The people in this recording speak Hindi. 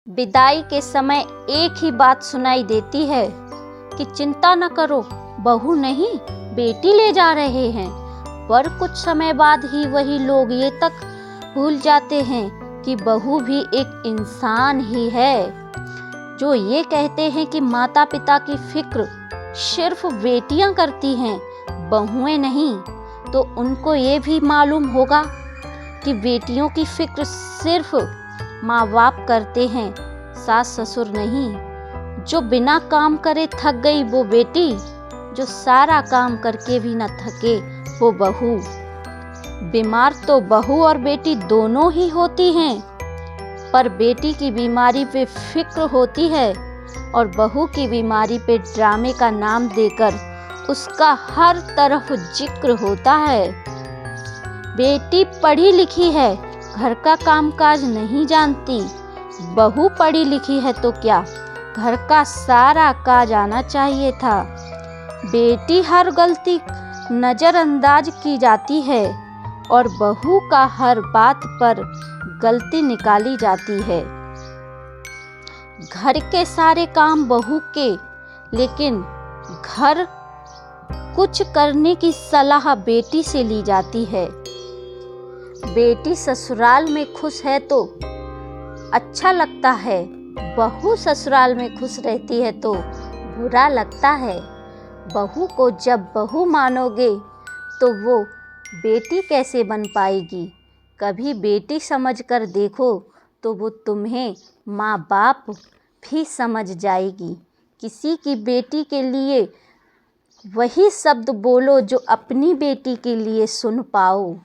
विदाई के समय एक ही बात सुनाई देती है कि चिंता न करो, बहू नहीं बेटी ले जा रहे हैं। पर कुछ समय बाद ही वही लोग ये तक भूल जाते हैं कि बहू भी एक इंसान ही है। जो ये कहते हैं कि माता पिता की फिक्र सिर्फ बेटियां करती हैं, बहुएं नहीं, तो उनको ये भी मालूम होगा कि बेटियों की फिक्र सिर्फ माँ बाप करते हैं, सास ससुर नहीं। जो बिना काम करे थक गई वो बेटी, जो सारा काम करके भी न थके वो बहू। बीमार तो बहू और बेटी दोनों ही होती हैं, पर बेटी की बीमारी पे फिक्र होती है और बहू की बीमारी पे ड्रामे का नाम देकर उसका हर तरफ जिक्र होता है। बेटी पढ़ी लिखी है, घर का कामकाज नहीं जानती। बहू पढ़ी लिखी है तो क्या, घर का सारा काज आना चाहिए था। बेटी हर गलती नज़रअंदाज की जाती है और बहू का हर बात पर गलती निकाली जाती है। घर के सारे काम बहू के, लेकिन घर कुछ करने की सलाह बेटी से ली जाती है। बेटी ससुराल में खुश है तो अच्छा लगता है, बहू ससुराल में खुश रहती है तो बुरा लगता है। बहू को जब बहू मानोगे तो वो बेटी कैसे बन पाएगी। कभी बेटी समझकर देखो तो वो तुम्हें माँ बाप भी समझ जाएगी। किसी की बेटी के लिए वही शब्द बोलो जो अपनी बेटी के लिए सुन पाओ।